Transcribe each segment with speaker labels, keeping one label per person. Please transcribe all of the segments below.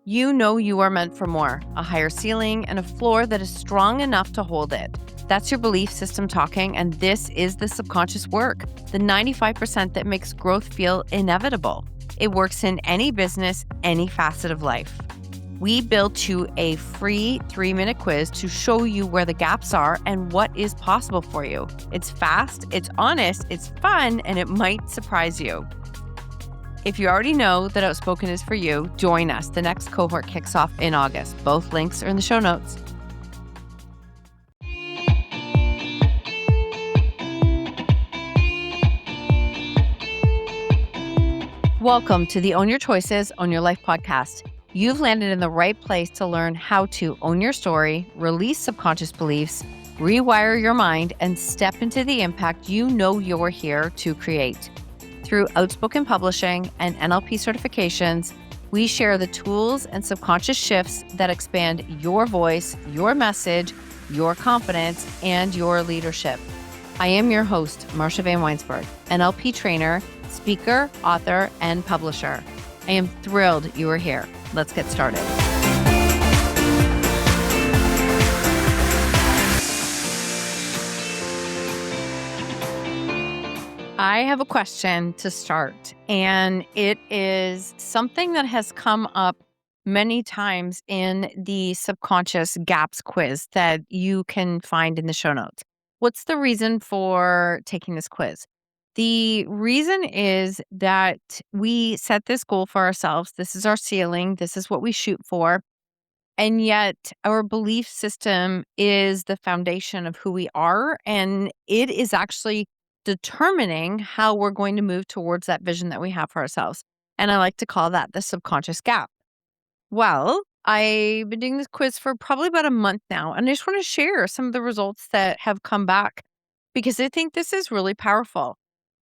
Speaker 1: You know you are meant for more, a higher ceiling, and a floor that is strong enough to hold it. That's your belief system talking, and this is the subconscious work, the 95% that makes growth feel inevitable. It works in any business, any facet of life. We built you a free 3-minute quiz to show you where the gaps are and what is possible for you. It's fast, it's honest, it's fun, and it might surprise you. If you already know that Outspoken is for you, join us. The next cohort kicks off in August. Both links are in the show notes. Welcome to the Own Your Choices, Own Your Life podcast. You've landed in the right place to learn how to own your story, release subconscious beliefs, rewire your mind, and step into the impact you know you're here to create. Through Outspoken Publishing and NLP certifications, we share the tools and subconscious shifts that expand your voice, your message, your confidence, and your leadership. I am your host, Marsha Van Weinsberg, NLP trainer, speaker, author, and publisher. I am thrilled you are here. Let's get started. I have a question to start, and it is something that has come up many times in the subconscious gaps quiz that you can find in the show notes. What's the reason for taking this quiz? The reason is that we set this goal for ourselves. This is our ceiling. This is what we shoot for. And yet our belief system is the foundation of who we are. And it is actually determining how we're going to move towards that vision that we have for ourselves. And I like to call that the subconscious gap. Well, I've been doing this quiz for probably about a month now. And I just want to share some of the results that have come back because I think this is really powerful.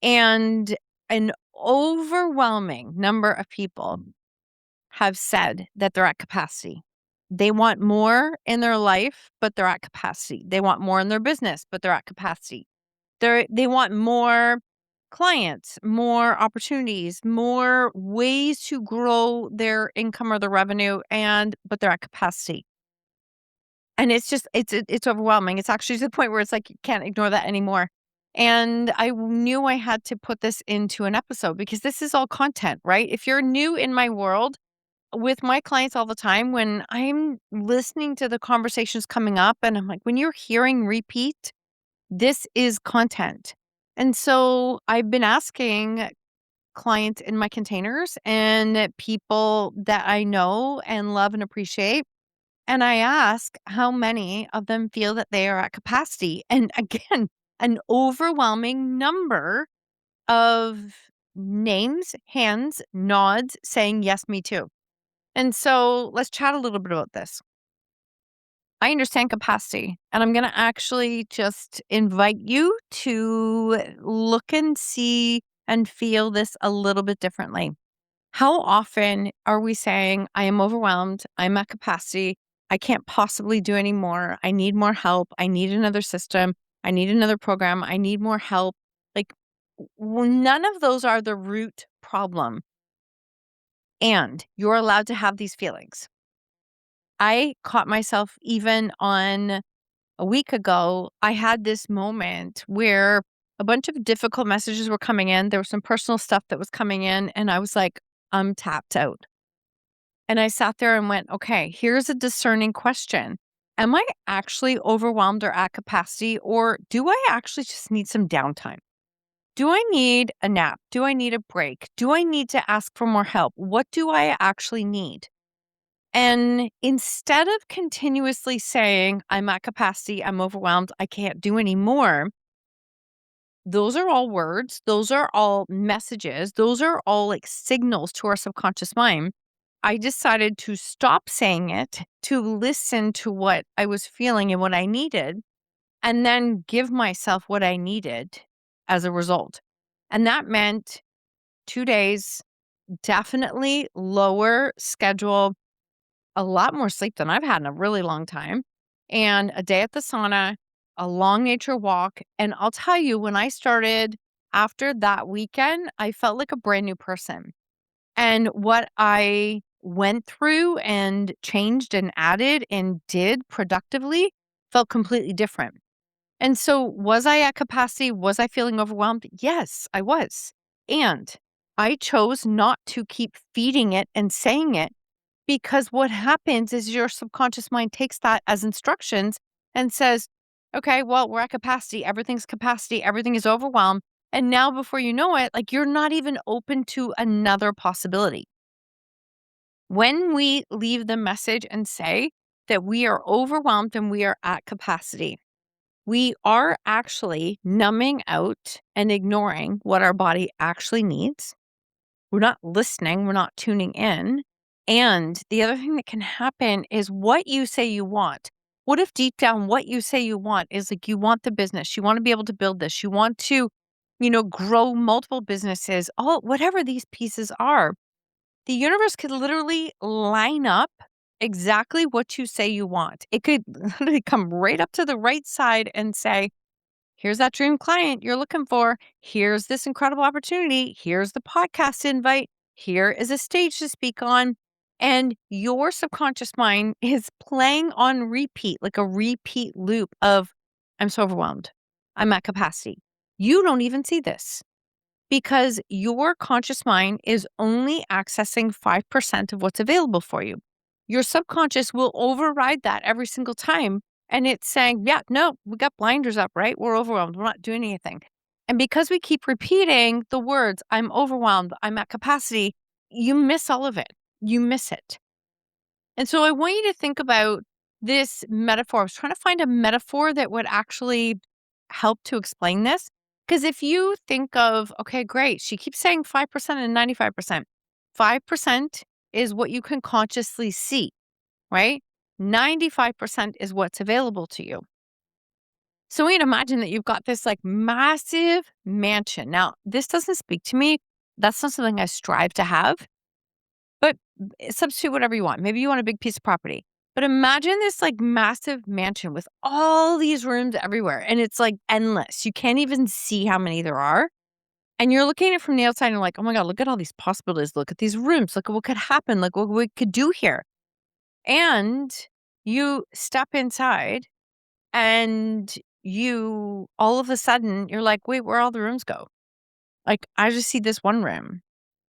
Speaker 1: And an overwhelming number of people have said that they're at capacity. They want more in their life, but they're at capacity. They want more in their business, but they're at capacity. They want more clients, more opportunities, more ways to grow their income or their revenue, but they're at capacity. And it's overwhelming. It's actually to the point where it's like you can't ignore that anymore. And I knew I had to put this into an episode because this is all content, right? If you're new in my world, with my clients all the time, when I'm listening to the conversations coming up and I'm like, when you're hearing repeat, this is content. And so I've been asking clients in my containers and people that I know and love and appreciate. And I ask how many of them feel that they are at capacity. And again, an overwhelming number of names, hands, nods saying, yes, me too. And so let's chat a little bit about this. I understand capacity, and I'm going to actually just invite you to look and see and feel this a little bit differently. How often are we saying, I am overwhelmed, I'm at capacity, I can't possibly do any more, I need more help, I need another system, I need another program, I need more help? Like, none of those are the root problem. And you're allowed to have these feelings. I caught myself even on a week ago. I had this moment where a bunch of difficult messages were coming in. There was some personal stuff that was coming in, and I was like, I'm tapped out. And I sat there and went, okay, here's a discerning question. Am I actually overwhelmed or at capacity, or do I actually just need some downtime? Do I need a nap? Do I need a break? Do I need to ask for more help? What do I actually need? And instead of continuously saying, I'm at capacity, I'm overwhelmed, I can't do anymore, those are all words. Those are all messages. Those are all like signals to our subconscious mind. I decided to stop saying it, to listen to what I was feeling and what I needed, and then give myself what I needed as a result. And that meant 2 days, definitely lower schedule, a lot more sleep than I've had in a really long time, and a day at the sauna, a long nature walk. And I'll tell you, when I started after that weekend, I felt like a brand new person. And what I went through and changed and added and did productively felt completely different. And so, was I at capacity? Was I feeling overwhelmed? Yes, I was. And I chose not to keep feeding it and saying it, because what happens is your subconscious mind takes that as instructions and says, okay, well, we're at capacity. Everything's capacity. Everything is overwhelmed. And now, before you know it, like, you're not even open to another possibility. When we leave the message and say that we are overwhelmed and we are at capacity, we are actually numbing out and ignoring what our body actually needs. We're not listening, we're not tuning in. And the other thing that can happen is what you say you want. What if deep down what you say you want is like you want the business, you want to be able to build this, you want to, grow multiple businesses, all whatever these pieces are. The universe could literally line up exactly what you say you want. It could literally come right up to the right side and say, here's that dream client you're looking for. Here's this incredible opportunity. Here's the podcast invite. Here is a stage to speak on. And your subconscious mind is playing on repeat, like a repeat loop of, I'm so overwhelmed. I'm at capacity. You don't even see this because your conscious mind is only accessing 5% of what's available for you. Your subconscious will override that every single time. And it's saying, yeah, no, we got blinders up, right? We're overwhelmed. We're not doing anything. And because we keep repeating the words, I'm overwhelmed, I'm at capacity, you miss all of it. You miss it. And so I want you to think about this metaphor. I was trying to find a metaphor that would actually help to explain this. Because if you think of, okay, great, she keeps saying 5% and 95%. 5% is what you can consciously see, right? 95% is what's available to you. So we can imagine that you've got this like massive mansion. Now, this doesn't speak to me. That's not something I strive to have. But substitute whatever you want. Maybe you want a big piece of property. But imagine this like massive mansion with all these rooms everywhere. And it's like endless. You can't even see how many there are. And you're looking at it from the outside and you're like, oh my God, look at all these possibilities. Look at these rooms. Look at what could happen. Look what we could do here. And you step inside and you all of a sudden you're like, wait, where all the rooms go? Like, I just see this one room.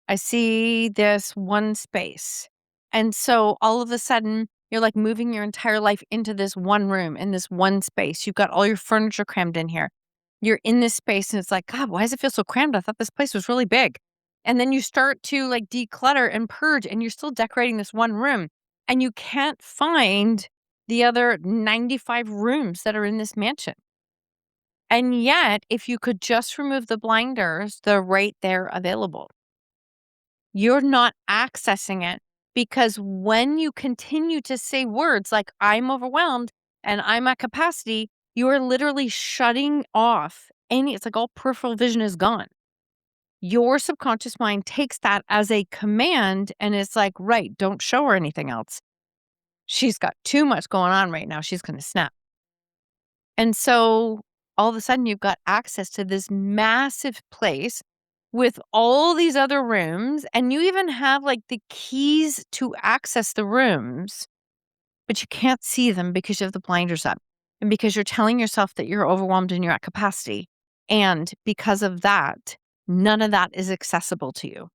Speaker 1: I see this one space. And so all of a sudden, you're like moving your entire life into this one room, in this one space. You've got all your furniture crammed in here. You're in this space and it's like, God, why does it feel so crammed? I thought this place was really big. And then you start to like declutter and purge, and you're still decorating this one room. And you can't find the other 95 rooms that are in this mansion. And yet, if you could just remove the blinders, they're right there available. You're not accessing it because when you continue to say words like, I'm overwhelmed and I'm at capacity, you are literally shutting off it's like all peripheral vision is gone. Your subconscious mind takes that as a command and it's like, right, don't show her anything else. She's got too much going on right now. She's going to snap. And so all of a sudden you've got access to this massive place with all these other rooms, and you even have like the keys to access the rooms, but you can't see them because you have the blinders up and because you're telling yourself that you're overwhelmed and you're at capacity. And because of that, none of that is accessible to you.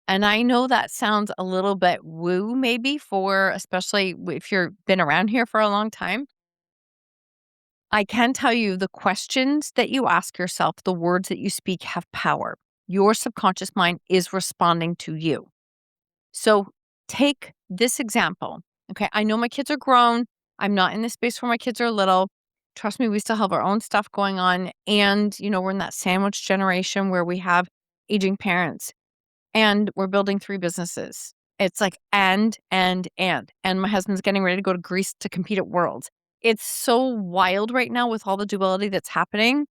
Speaker 1: And I know that sounds a little bit woo, maybe for especially if you've been around here for a long time. I can tell you the questions that you ask yourself, the words that you speak have power. Your subconscious mind is responding to you. So take this example. Okay. I know my kids are grown. I'm not in this space where my kids are little. Trust me, we still have our own stuff going on. And, we're in that sandwich generation where we have aging parents and we're building 3 businesses. It's like, and my husband's getting ready to go to Greece to compete at Worlds. It's so wild right now with all the duality that's happening.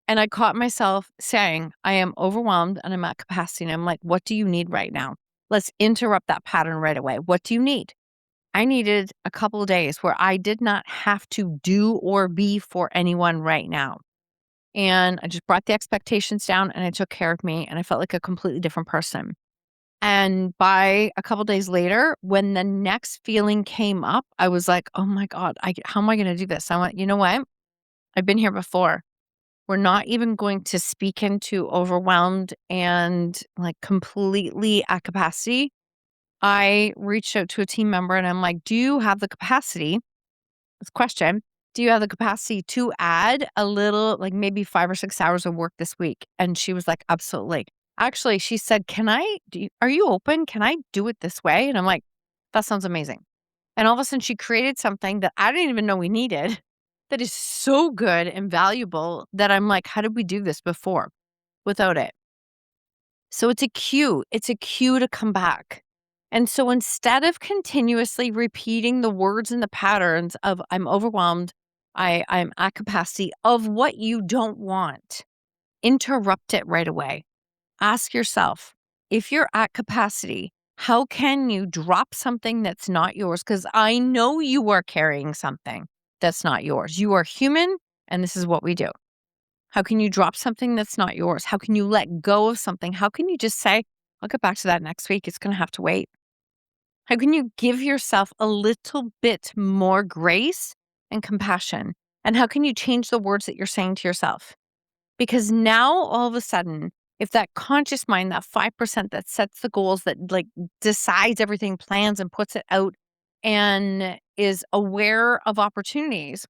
Speaker 1: And I caught myself saying, I am overwhelmed and I'm at capacity. And I'm like, what do you need right now? Let's interrupt that pattern right away. What do you need? I needed a couple of days where I did not have to do or be for anyone right now. And I just brought the expectations down and I took care of me and I felt like a completely different person. And by a couple days later, when the next feeling came up, I was like, "Oh my God, how am I going to do this?" I went, "You know what? I've been here before. We're not even going to speak into overwhelmed and like completely at capacity." I reached out to a team member and I'm like, "Do you have the capacity?" This question, "Do you have the capacity to add a little, like maybe 5 or 6 hours of work this week?" And she was like, "Absolutely." Actually, she said, are you open? Can I do it this way?" And I'm like, "That sounds amazing." And all of a sudden she created something that I didn't even know we needed that is so good and valuable that I'm like, how did we do this before without it? So it's a cue. It's a cue to come back. And so instead of continuously repeating the words and the patterns of "I'm overwhelmed, I'm at capacity" of what you don't want, interrupt it right away. Ask yourself, if you're at capacity, how can you drop something that's not yours? Because I know you are carrying something that's not yours. You are human, and this is what we do. How can you drop something that's not yours? How can you let go of something? How can you just say, "I'll get back to that next week. It's going to have to wait"? How can you give yourself a little bit more grace and compassion? And how can you change the words that you're saying to yourself? Because now all of a sudden, if that conscious mind, that 5% that sets the goals, that like decides everything, plans and puts it out and is aware of opportunities,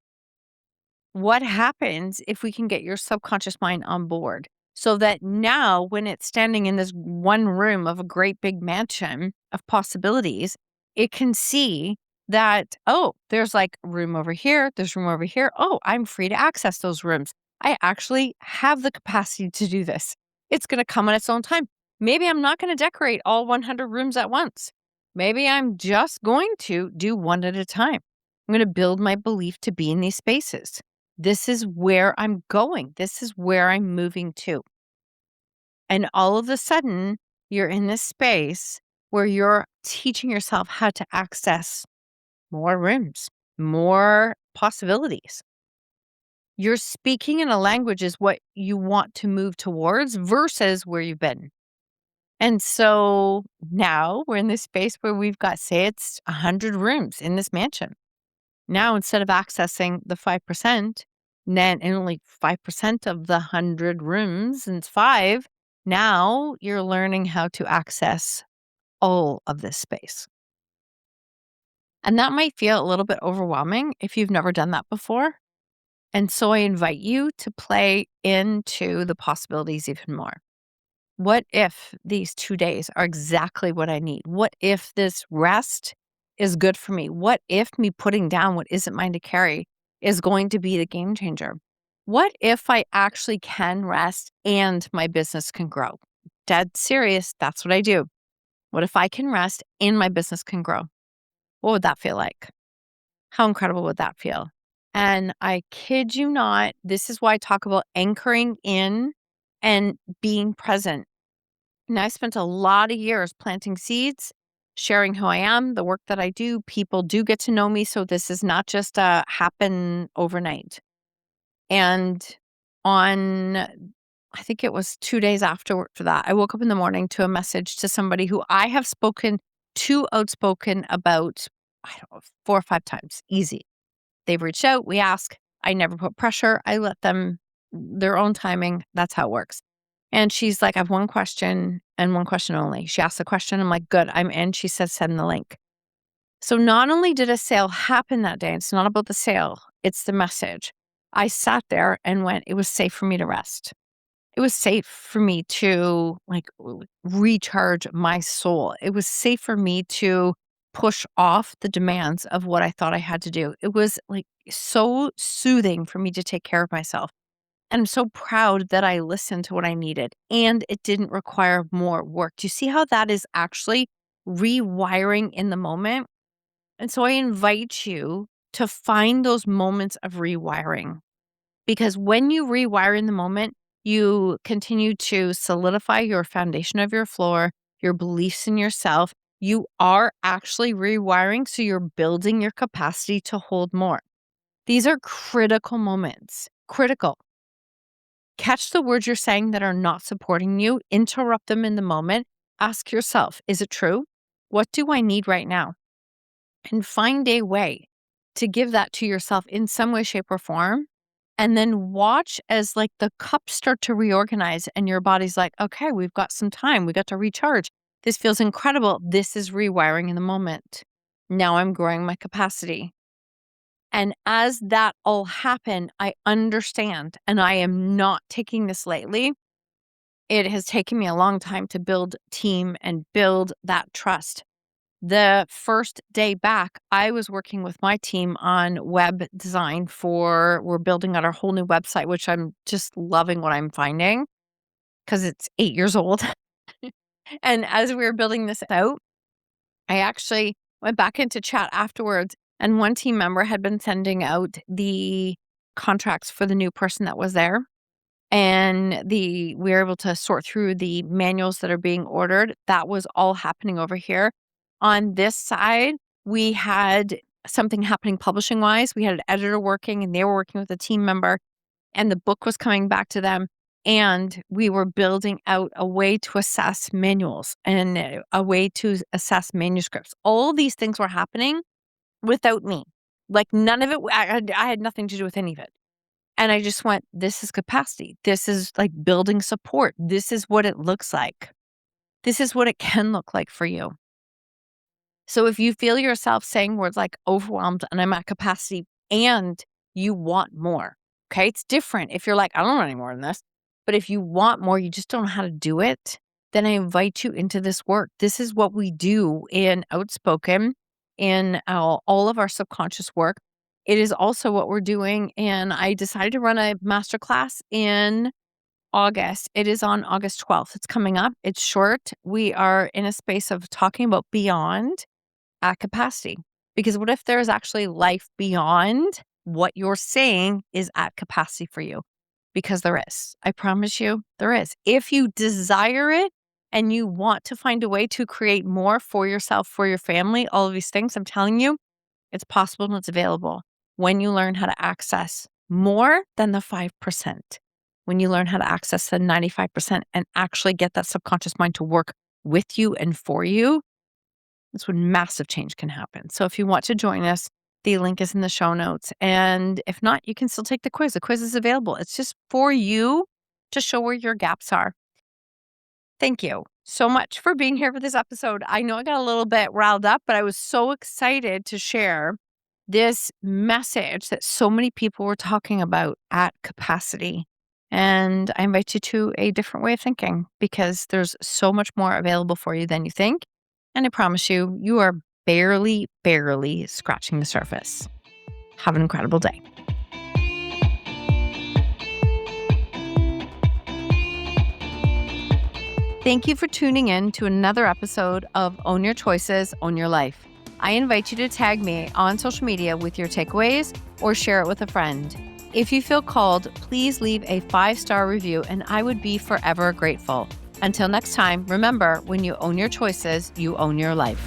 Speaker 1: what happens if we can get your subconscious mind on board? So that now, when it's standing in this one room of a great big mansion of possibilities, it can see that, oh, there's like room over here, there's room over here. Oh, I'm free to access those rooms. I actually have the capacity to do this. It's going to come on its own time. Maybe I'm not going to decorate all 100 rooms at once. Maybe I'm just going to do one at a time. I'm going to build my belief to be in these spaces. This is where I'm going. This is where I'm moving to. And all of a sudden, you're in this space where you're teaching yourself how to access more rooms, more possibilities. You're speaking in a language is what you want to move towards versus where you've been. And so now we're in this space where we've got, say, it's 100 rooms in this mansion. Now, instead of accessing the 5%, then and only 5% of the 100 rooms, and it's five, now you're learning how to access all of this space. And that might feel a little bit overwhelming if you've never done that before. And so I invite you to play into the possibilities even more. What if these 2 days are exactly what I need? What if this rest is good for me? What if me putting down what isn't mine to carry is going to be the game changer? What if I actually can rest and my business can grow? Dead serious. That's what I do. What if I can rest and my business can grow? What would that feel like? How incredible would that feel? And I kid you not, this is why I talk about anchoring in and being present. And I spent a lot of years planting seeds, sharing who I am, the work that I do. People do get to know me. So this is not just a happen overnight. And on, I think it was 2 days after that, I woke up in the morning to a message to somebody who I have spoken too outspoken about, I don't know, 4 or 5 times. Easy. They've reached out. We ask. I never put pressure. I let them, their own timing. That's how it works. And she's like, "I have one question and one question only." She asked the question. I'm like, "Good, I'm in." She says, "Send the link." So not only did a sale happen that day, it's not about the sale, it's the message. I sat there and went, it was safe for me to rest. It was safe for me to recharge my soul. It was safe for me to push off the demands of what I thought I had to do. It was like so soothing for me to take care of myself. And I'm so proud that I listened to what I needed and it didn't require more work. Do you see how that is actually rewiring in the moment? And so I invite you to find those moments of rewiring because when you rewire in the moment, you continue to solidify your foundation of your floor, your beliefs in yourself. You are actually rewiring. So you're building your capacity to hold more. These are critical moments, critical. Catch the words you're saying that are not supporting you, interrupt them in the moment, Ask yourself, is it true? What do I need right now? And find a way to give that to yourself in some way, shape, or form. And then watch as like the cups start to reorganize and your body's like, okay, we've got some time. We got to recharge. This feels incredible. This is rewiring in the moment. Now I'm growing my capacity. And as that all happened, I understand, and I am not taking this lightly. It has taken me a long time to build team and build that trust. The first day back, I was working with my team on web design we're building out our whole new website, which I'm just loving what I'm finding because it's 8 years old. And as we were building this out, I actually went back into chat afterwards, and one team member had been sending out the contracts for the new person that was there. And we were able to sort through the manuals that are being ordered. That was all happening over here. On this side, we had something happening publishing wise. We had an editor working and they were working with a team member, and the book was coming back to them. And we were building out a way to assess manuals and a way to assess manuscripts. All these things were happening without me. Like none of it, I had nothing to do with any of it. And I just went, this is capacity. This is like building support. This is what it looks like. This is what it can look like for you. So if you feel yourself saying words like overwhelmed and I'm at capacity and you want more, okay, it's different. If you're like, I don't want any more than this, but if you want more, you just don't know how to do it, then I invite you into this work. This is what we do in Outspoken, in all of our subconscious work. It is also what we're doing. And I decided to run a masterclass in August. It is on August 12th. It's coming up. It's short. We are in a space of talking about beyond at capacity. Because what if there's actually life beyond what you're saying is at capacity for you? Because there is. I promise you, there is. If you desire it and you want to find a way to create more for yourself, for your family, all of these things, I'm telling you, it's possible and it's available when you learn how to access more than the 5%. When you learn how to access the 95% and actually get that subconscious mind to work with you and for you, that's when massive change can happen. So if you want to join us, the link is in the show notes. And if not, you can still take the quiz. The quiz is available. It's just for you to show where your gaps are. Thank you so much for being here for this episode. I know I got a little bit riled up, but I was so excited to share this message that so many people were talking about at capacity. And I invite you to a different way of thinking because there's so much more available for you than you think. And I promise you, you are barely scratching the surface. Have an incredible day. Thank you for tuning in to another episode of Own Your Choices, Own Your Life. I invite you to tag me on social media with your takeaways or share it with a friend. If you feel called, please leave a 5-star review and I would be forever grateful. Until next time, remember, when you own your choices, you own your life.